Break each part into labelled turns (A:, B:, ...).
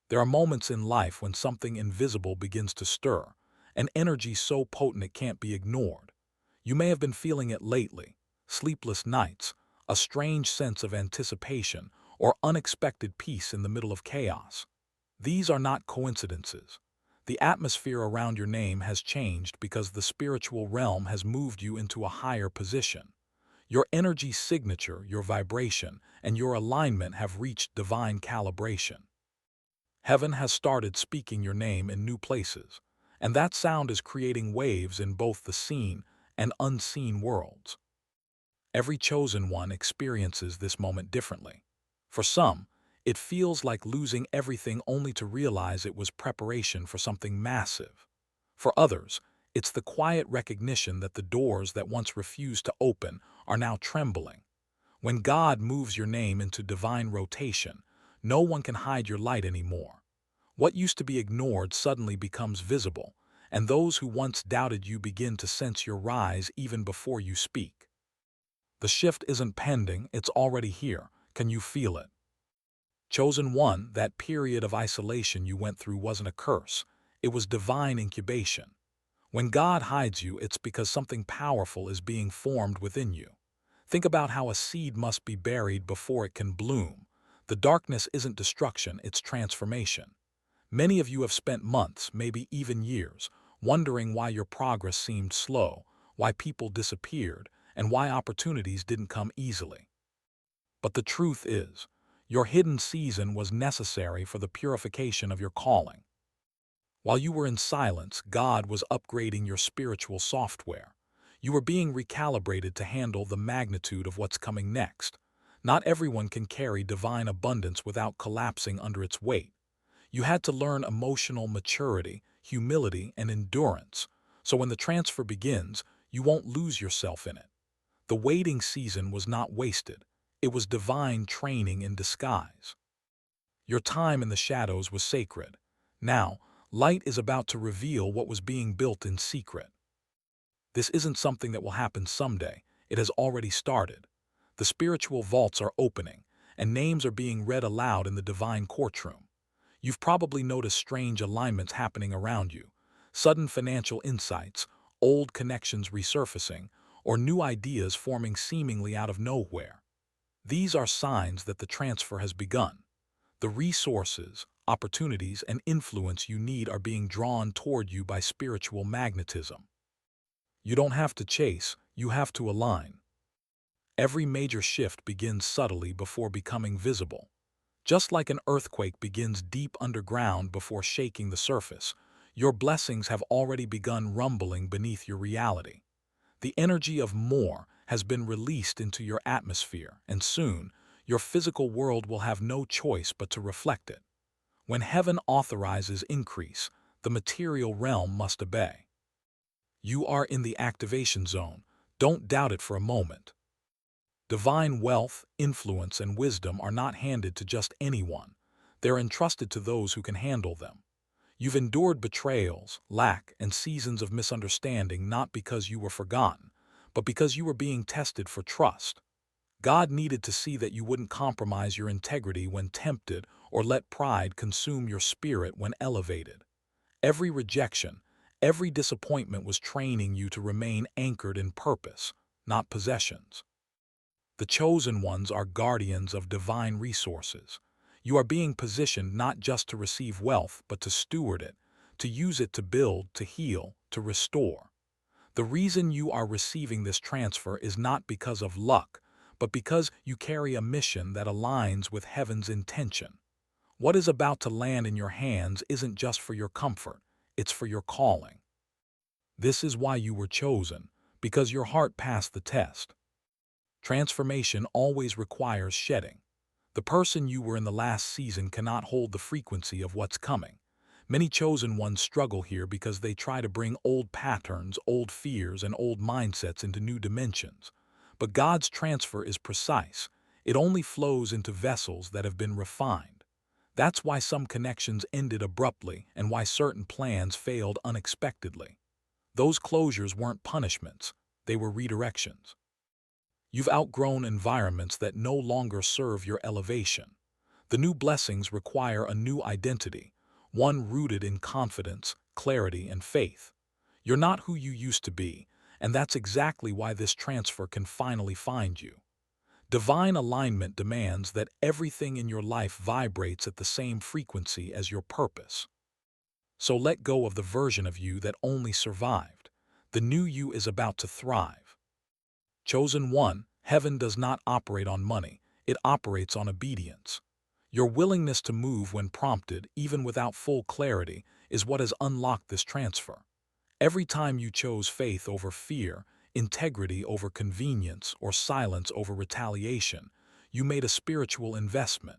A: There are moments in life when something invisible begins to stir, an energy so potent it can't be ignored. You may have been feeling it lately: sleepless nights, a strange sense of anticipation, or unexpected peace in the middle of chaos. These are not coincidences. The atmosphere around your name has changed because the spiritual realm has moved you into a higher position. Your energy signature, your vibration, and your alignment have reached divine calibration. Heaven has started speaking your name in new places, and that sound is creating waves in both the seen and unseen worlds. Every chosen one experiences this moment differently. For some, it feels like losing everything only to realize it was preparation for something massive. For others, it's the quiet recognition that the doors that once refused to open are now trembling. When God moves your name into divine rotation, no one can hide your light anymore. What used to be ignored suddenly becomes visible, and those who once doubted you begin to sense your rise even before you speak. The shift isn't pending, it's already here. Can you feel it? Chosen one, that period of isolation you went through wasn't a curse. It was divine incubation. When God hides you, it's because something powerful is being formed within you. Think about how a seed must be buried before it can bloom. The darkness isn't destruction, it's transformation. Many of you have spent months, maybe even years, wondering why your progress seemed slow, why people disappeared, and why opportunities didn't come easily. But the truth is, your hidden season was necessary for the purification of your calling. While you were in silence, God was upgrading your spiritual software. You were being recalibrated to handle the magnitude of what's coming next. Not everyone can carry divine abundance without collapsing under its weight. You had to learn emotional maturity, humility, and endurance, so when the transfer begins, you won't lose yourself in it. The waiting season was not wasted. It was divine training in disguise. Your time in the shadows was sacred. Now, light is about to reveal what was being built in secret. This isn't something that will happen someday. It has already started. The spiritual vaults are opening, and names are being read aloud in the divine courtroom. You've probably noticed strange alignments happening around you: sudden financial insights, old connections resurfacing, or new ideas forming seemingly out of nowhere. These are signs that the transfer has begun. The resources, opportunities, and influence you need are being drawn toward you by spiritual magnetism. You don't have to chase, you have to align. Every major shift begins subtly before becoming visible. Just like an earthquake begins deep underground before shaking the surface, your blessings have already begun rumbling beneath your reality. The energy of more has been released into your atmosphere, and soon, your physical world will have no choice but to reflect it. When heaven authorizes increase, the material realm must obey. You are in the activation zone. Don't doubt it for a moment. Divine wealth, influence, and wisdom are not handed to just anyone. They're entrusted to those who can handle them. You've endured betrayals, lack, and seasons of misunderstanding not because you were forgotten, but because you were being tested for trust. God needed to see that you wouldn't compromise your integrity when tempted or let pride consume your spirit when elevated. Every rejection, every disappointment was training you to remain anchored in purpose, not possessions. The chosen ones are guardians of divine resources. You are being positioned not just to receive wealth, but to steward it, to use it to build, to heal, to restore. The reason you are receiving this transfer is not because of luck, but because you carry a mission that aligns with heaven's intention. What is about to land in your hands isn't just for your comfort, it's for your calling. This is why you were chosen, because your heart passed the test. Transformation always requires shedding. The person you were in the last season cannot hold the frequency of what's coming. Many chosen ones struggle here because they try to bring old patterns, old fears, and old mindsets into new dimensions. But God's transfer is precise. It only flows into vessels that have been refined. That's why some connections ended abruptly and why certain plans failed unexpectedly. Those closures weren't punishments, they were redirections. You've outgrown environments that no longer serve your elevation. The new blessings require a new identity, one rooted in confidence, clarity, and faith. You're not who you used to be, and that's exactly why this transfer can finally find you. Divine alignment demands that everything in your life vibrates at the same frequency as your purpose. So let go of the version of you that only survived. The new you is about to thrive. Chosen one, heaven does not operate on money, it operates on obedience. Your willingness to move when prompted, even without full clarity, is what has unlocked this transfer. Every time you chose faith over fear, integrity over convenience, or silence over retaliation, you made a spiritual investment.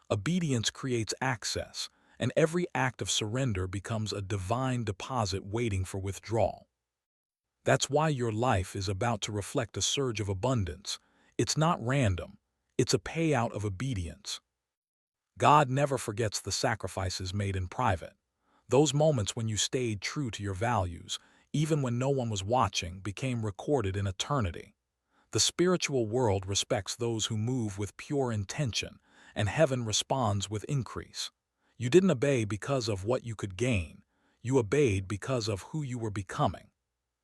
A: Obedience creates access, and every act of surrender becomes a divine deposit waiting for withdrawal. That's why your life is about to reflect a surge of abundance. It's not random, it's a payout of obedience. God never forgets the sacrifices made in private. Those moments when you stayed true to your values, even when no one was watching, became recorded in eternity. The spiritual world respects those who move with pure intention, and heaven responds with increase. You didn't obey because of what you could gain. You obeyed because of who you were becoming.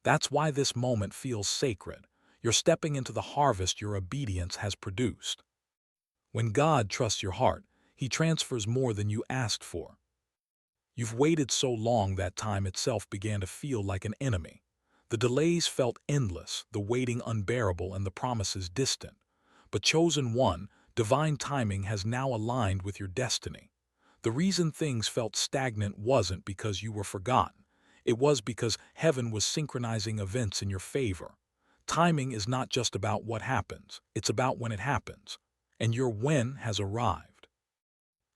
A: That's why this moment feels sacred. You're stepping into the harvest your obedience has produced. When God trusts your heart, He transfers more than you asked for. You've waited so long that time itself began to feel like an enemy. The delays felt endless, the waiting unbearable, and the promises distant. But chosen one, divine timing has now aligned with your destiny. The reason things felt stagnant wasn't because you were forgotten. It was because heaven was synchronizing events in your favor. Timing is not just about what happens, it's about when it happens. And your when has arrived.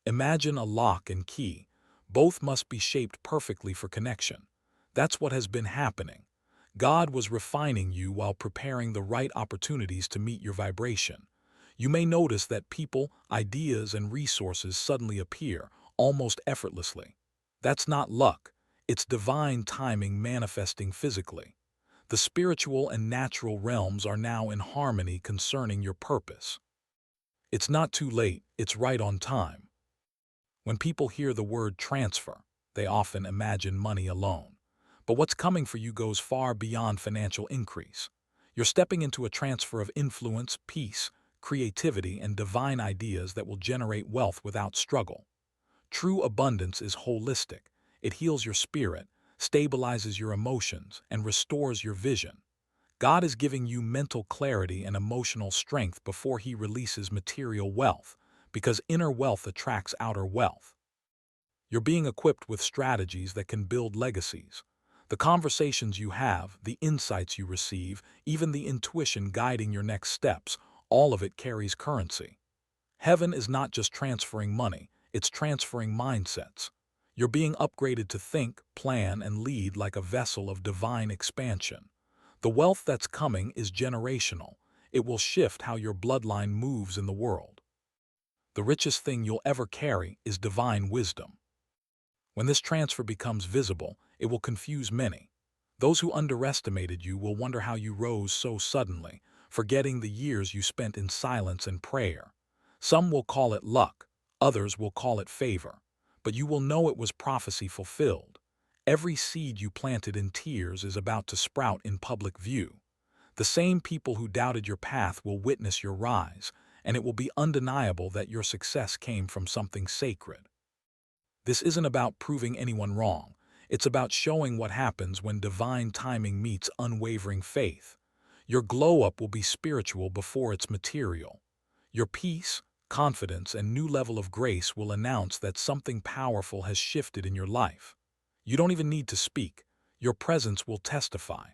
A: Imagine a lock and key. Both must be shaped perfectly for connection. That's what has been happening. God was refining you while preparing the right opportunities to meet your vibration. You may notice that people, ideas, and resources suddenly appear, almost effortlessly. That's not luck. It's divine timing manifesting physically. The spiritual and natural realms are now in harmony concerning your purpose. It's not too late, it's right on time. When people hear the word transfer, they often imagine money alone. But what's coming for you goes far beyond financial increase. You're stepping into a transfer of influence, peace, creativity, and divine ideas that will generate wealth without struggle. True abundance is holistic. It heals your spirit, stabilizes your emotions, and restores your vision. God is giving you mental clarity and emotional strength before He releases material wealth, because inner wealth attracts outer wealth. You're being equipped with strategies that can build legacies. The conversations you have, the insights you receive, even the intuition guiding your next steps, all of it carries currency. Heaven is not just transferring money, it's transferring mindsets. You're being upgraded to think, plan, and lead like a vessel of divine expansion. The wealth that's coming is generational. It will shift how your bloodline moves in the world. The richest thing you'll ever carry is divine wisdom. When this transfer becomes visible, it will confuse many. Those who underestimated you will wonder how you rose so suddenly, forgetting the years you spent in silence and prayer. Some will call it luck, others will call it favor, but you will know it was prophecy fulfilled. Every seed you planted in tears is about to sprout in public view. The same people who doubted your path will witness your rise, and it will be undeniable that your success came from something sacred. This isn't about proving anyone wrong. It's about showing what happens when divine timing meets unwavering faith. Your glow-up will be spiritual before it's material. Your peace, confidence, and new level of grace will announce that something powerful has shifted in your life. You don't even need to speak. Your presence will testify.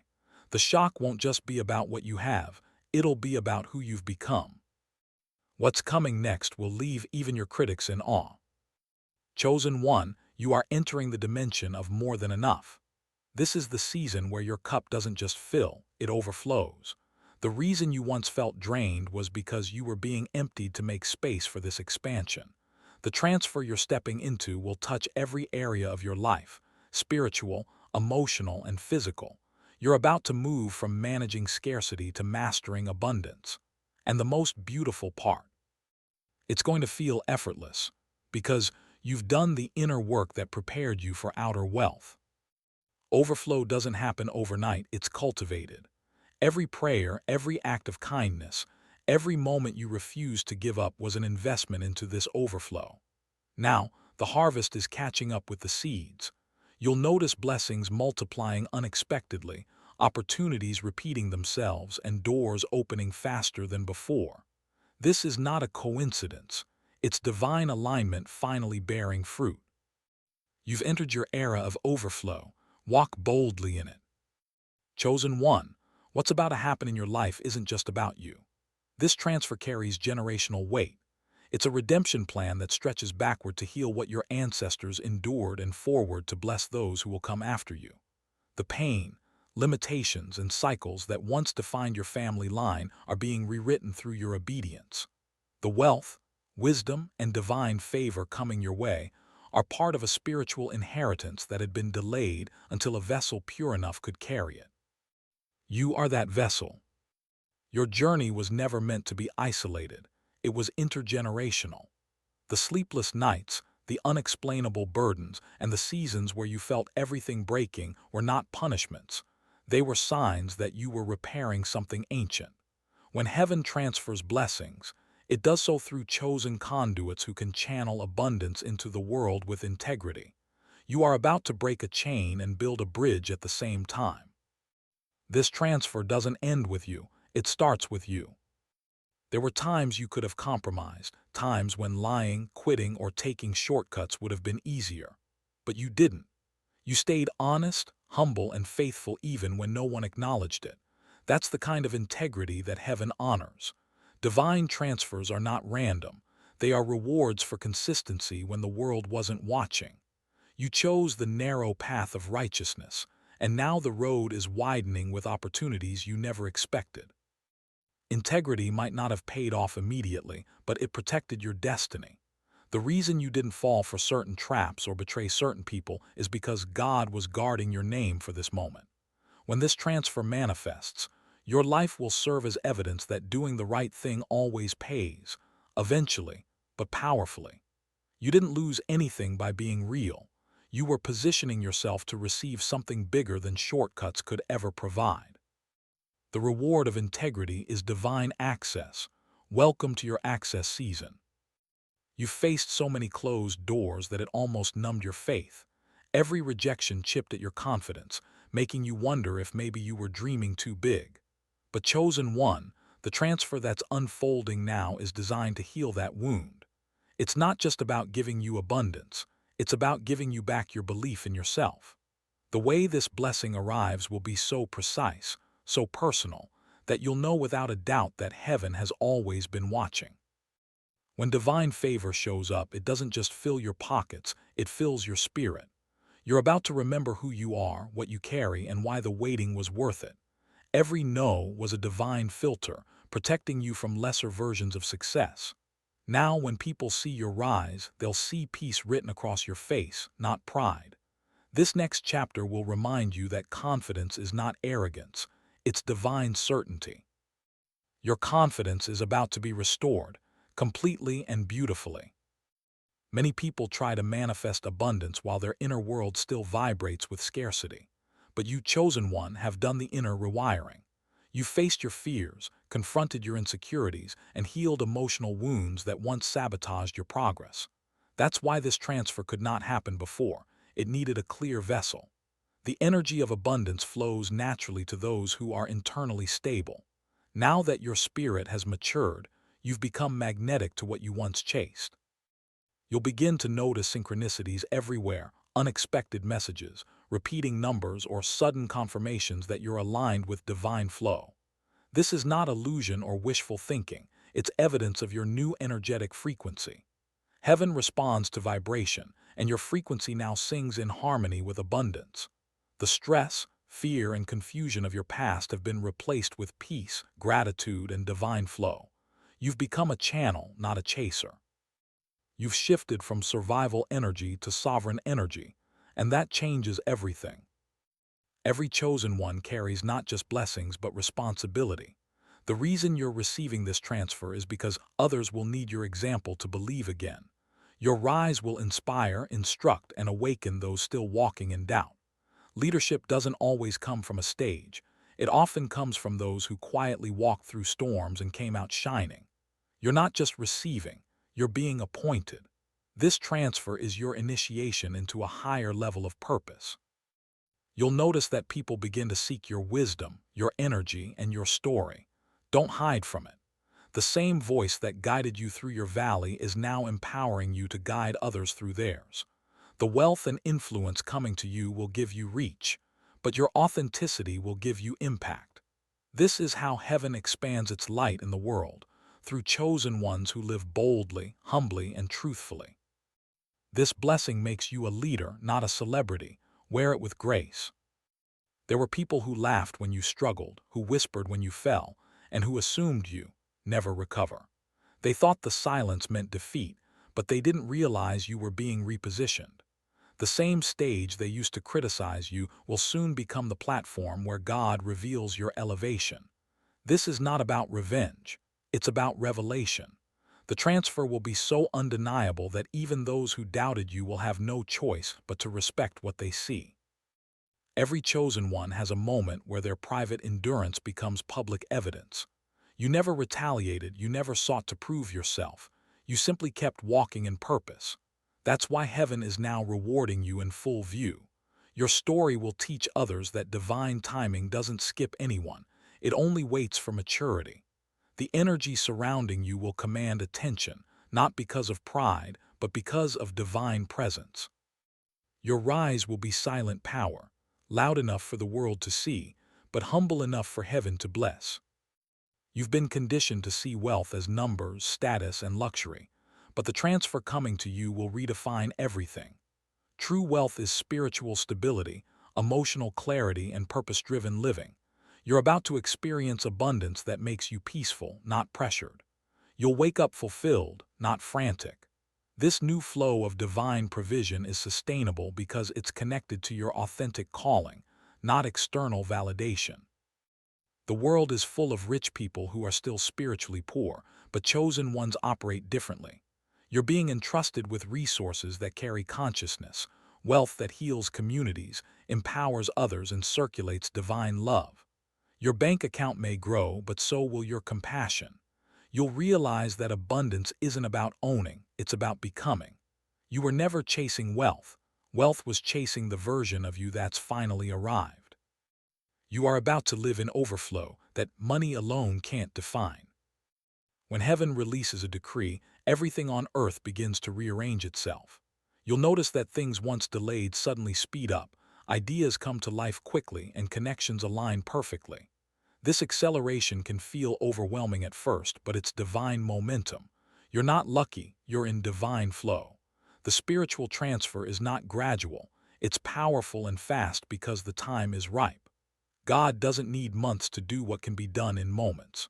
A: The shock won't just be about what you have, it'll be about who you've become. What's coming next will leave even your critics in awe. Chosen one, you are entering the dimension of more than enough. This is the season where your cup doesn't just fill, it overflows. The reason you once felt drained was because you were being emptied to make space for this expansion. The transfer you're stepping into will touch every area of your life, spiritual, emotional, and physical. You're about to move from managing scarcity to mastering abundance. And the most beautiful part, It's going to feel effortless because you've done the inner work that prepared you for outer wealth. Overflow doesn't happen overnight, it's cultivated. Every prayer, every act of kindness, every moment you refused to give up was an investment into this overflow. Now, the harvest is catching up with the seeds. You'll notice blessings multiplying unexpectedly, opportunities repeating themselves, and doors opening faster than before. This is not a coincidence. It's divine alignment finally bearing fruit. You've entered your era of overflow. Walk boldly in it. Chosen one, what's about to happen in your life isn't just about you. This transfer carries generational weight. It's a redemption plan that stretches backward to heal what your ancestors endured and forward to bless those who will come after you. The pain, limitations, and cycles that once defined your family line are being rewritten through your obedience. The wealth, wisdom, and divine favor coming your way are part of a spiritual inheritance that had been delayed until a vessel pure enough could carry it. You are that vessel. Your journey was never meant to be isolated. It was intergenerational. The sleepless nights, the unexplainable burdens, and the seasons where you felt everything breaking were not punishments. They were signs that you were repairing something ancient. When heaven transfers blessings, it does so through chosen conduits who can channel abundance into the world with integrity. You are about to break a chain and build a bridge at the same time. This transfer doesn't end with you, it starts with you. There were times you could have compromised, times when lying, quitting, or taking shortcuts would have been easier. But you didn't. You stayed honest, humble, and faithful even when no one acknowledged it. That's the kind of integrity that heaven honors. Divine transfers are not random. They are rewards for consistency when the world wasn't watching. You chose the narrow path of righteousness, and now the road is widening with opportunities you never expected. Integrity might not have paid off immediately, but it protected your destiny. The reason you didn't fall for certain traps or betray certain people is because God was guarding your name for this moment. When this transfer manifests, your life will serve as evidence that doing the right thing always pays, eventually, but powerfully. You didn't lose anything by being real. You were positioning yourself to receive something bigger than shortcuts could ever provide. The reward of integrity is divine access. Welcome to your access season. You faced so many closed doors that it almost numbed your faith. Every rejection chipped at your confidence, making you wonder if maybe you were dreaming too big. But chosen one, the transfer that's unfolding now is designed to heal that wound. It's not just about giving you abundance, it's about giving you back your belief in yourself. The way this blessing arrives will be so precise, so personal, that you'll know without a doubt that heaven has always been watching. When divine favor shows up, it doesn't just fill your pockets, it fills your spirit. You're about to remember who you are, what you carry, and why the waiting was worth it. Every no was a divine filter, protecting you from lesser versions of success. Now, when people see your rise, they'll see peace written across your face, not pride. This next chapter will remind you that confidence is not arrogance, it's divine certainty. Your confidence is about to be restored, completely and beautifully. Many people try to manifest abundance while their inner world still vibrates with scarcity. But you, chosen one, have done the inner rewiring. You faced your fears, confronted your insecurities, and healed emotional wounds that once sabotaged your progress. That's why this transfer could not happen before. It needed a clear vessel. The energy of abundance flows naturally to those who are internally stable. Now that your spirit has matured, you've become magnetic to what you once chased. You'll begin to notice synchronicities everywhere, unexpected messages, repeating numbers, or sudden confirmations that you're aligned with divine flow. This is not illusion or wishful thinking, it's evidence of your new energetic frequency. Heaven responds to vibration, and your frequency now sings in harmony with abundance. The stress, fear, and confusion of your past have been replaced with peace, gratitude, and divine flow. You've become a channel, not a chaser. You've shifted from survival energy to sovereign energy, and that changes everything. Every chosen one carries not just blessings but responsibility. The reason you're receiving this transfer is because others will need your example to believe again. Your rise will inspire, instruct, and awaken those still walking in doubt. Leadership doesn't always come from a stage. It often comes from those who quietly walked through storms and came out shining. You're not just receiving, you're being appointed. This transfer is your initiation into a higher level of purpose. You'll notice that people begin to seek your wisdom, your energy, and your story. Don't hide from it. The same voice that guided you through your valley is now empowering you to guide others through theirs. The wealth and influence coming to you will give you reach, but your authenticity will give you impact. This is how heaven expands its light in the world, through chosen ones who live boldly, humbly, and truthfully. This blessing makes you a leader, not a celebrity. Wear it with grace. There were people who laughed when you struggled, who whispered when you fell, and who assumed you never recover. They thought the silence meant defeat, but they didn't realize you were being repositioned. The same stage they used to criticize you will soon become the platform where God reveals your elevation. This is not about revenge. It's about revelation. The transfer will be so undeniable that even those who doubted you will have no choice but to respect what they see. Every chosen one has a moment where their private endurance becomes public evidence. You never retaliated, you never sought to prove yourself. You simply kept walking in purpose. That's why heaven is now rewarding you in full view. Your story will teach others that divine timing doesn't skip anyone. It only waits for maturity. The energy surrounding you will command attention, not because of pride, but because of divine presence. Your rise will be silent power, loud enough for the world to see, but humble enough for heaven to bless. You've been conditioned to see wealth as numbers, status, and luxury, but the transfer coming to you will redefine everything. True wealth is spiritual stability, emotional clarity, and purpose-driven living. You're about to experience abundance that makes you peaceful, not pressured. You'll wake up fulfilled, not frantic. This new flow of divine provision is sustainable because it's connected to your authentic calling, not external validation. The world is full of rich people who are still spiritually poor, but chosen ones operate differently. You're being entrusted with resources that carry consciousness, wealth that heals communities, empowers others, and circulates divine love. Your bank account may grow, but so will your compassion. You'll realize that abundance isn't about owning, it's about becoming. You were never chasing wealth. Wealth was chasing the version of you that's finally arrived. You are about to live in overflow that money alone can't define. When heaven releases a decree, everything on earth begins to rearrange itself. You'll notice that things once delayed suddenly speed up, ideas come to life quickly, and connections align perfectly. This acceleration can feel overwhelming at first, but it's divine momentum. You're not lucky, you're in divine flow. The spiritual transfer is not gradual, it's powerful and fast because the time is ripe. God doesn't need months to do what can be done in moments.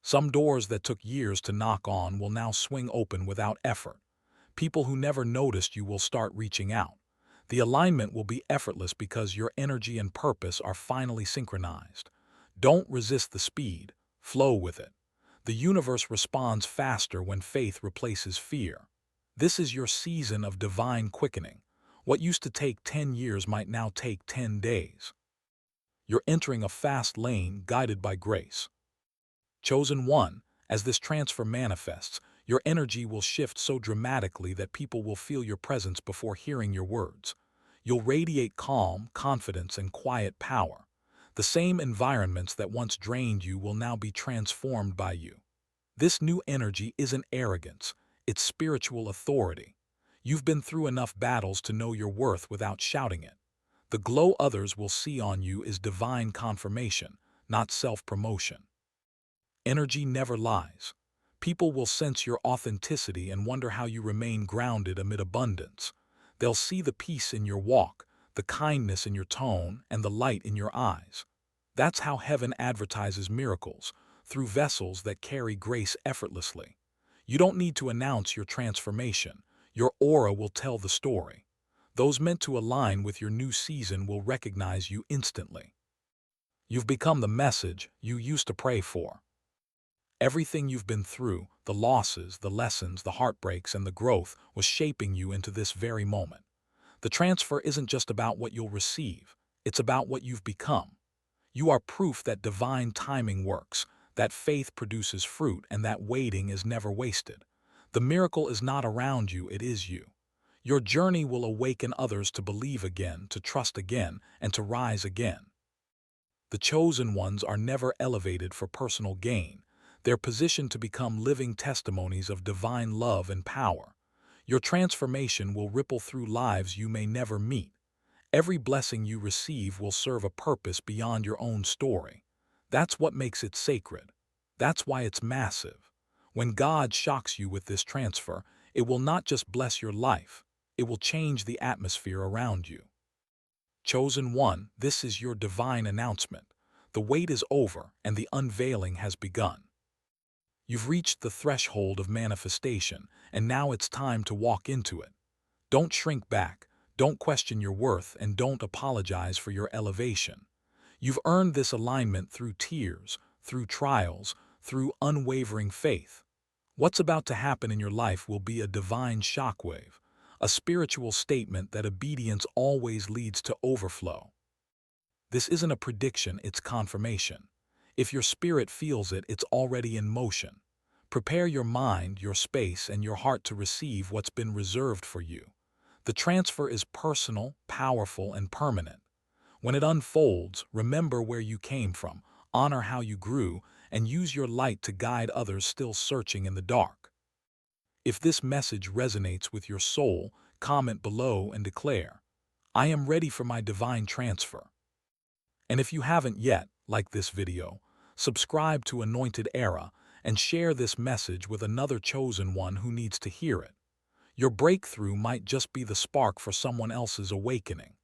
A: Some doors that took years to knock on will now swing open without effort. People who never noticed you will start reaching out. The alignment will be effortless because your energy and purpose are finally synchronized. Don't resist the speed, flow with it. The universe responds faster when faith replaces fear. This is your season of divine quickening. What used to take 10 years might now take 10 days. You're entering a fast lane guided by grace. Chosen one, as this transfer manifests, your energy will shift so dramatically that people will feel your presence before hearing your words. You'll radiate calm, confidence, and quiet power. The same environments that once drained you will now be transformed by you. This new energy isn't arrogance, it's spiritual authority. You've been through enough battles to know your worth without shouting it. The glow others will see on you is divine confirmation, not self-promotion. Energy never lies. People will sense your authenticity and wonder how you remain grounded amid abundance. They'll see the peace in your walk, the kindness in your tone, and the light in your eyes. That's how heaven advertises miracles, through vessels that carry grace effortlessly. You don't need to announce your transformation. Your aura will tell the story. Those meant to align with your new season will recognize you instantly. You've become the message you used to pray for. Everything you've been through, the losses, the lessons, the heartbreaks, and the growth, was shaping you into this very moment. The transfer isn't just about what you'll receive, it's about what you've become. You are proof that divine timing works, that faith produces fruit, and that waiting is never wasted. The miracle is not around you, it is you. Your journey will awaken others to believe again, to trust again, and to rise again. The chosen ones are never elevated for personal gain. They're positioned to become living testimonies of divine love and power. Your transformation will ripple through lives you may never meet. Every blessing you receive will serve a purpose beyond your own story. That's what makes it sacred. That's why it's massive. When God shocks you with this transfer, it will not just bless your life, it will change the atmosphere around you. Chosen one, this is your divine announcement. The wait is over and the unveiling has begun. You've reached the threshold of manifestation, and now it's time to walk into it. Don't shrink back, don't question your worth, and don't apologize for your elevation. You've earned this alignment through tears, through trials, through unwavering faith. What's about to happen in your life will be a divine shockwave, a spiritual statement that obedience always leads to overflow. This isn't a prediction, it's confirmation. If your spirit feels it, it's already in motion. Prepare your mind, your space, and your heart to receive what's been reserved for you. The transfer is personal, powerful, and permanent. When it unfolds, remember where you came from, honor how you grew, and use your light to guide others still searching in the dark. If this message resonates with your soul, comment below and declare, "I am ready for my divine transfer." And if you haven't yet, like this video, subscribe to Anointed Era and share this message with another chosen one who needs to hear it. Your breakthrough might just be the spark for someone else's awakening.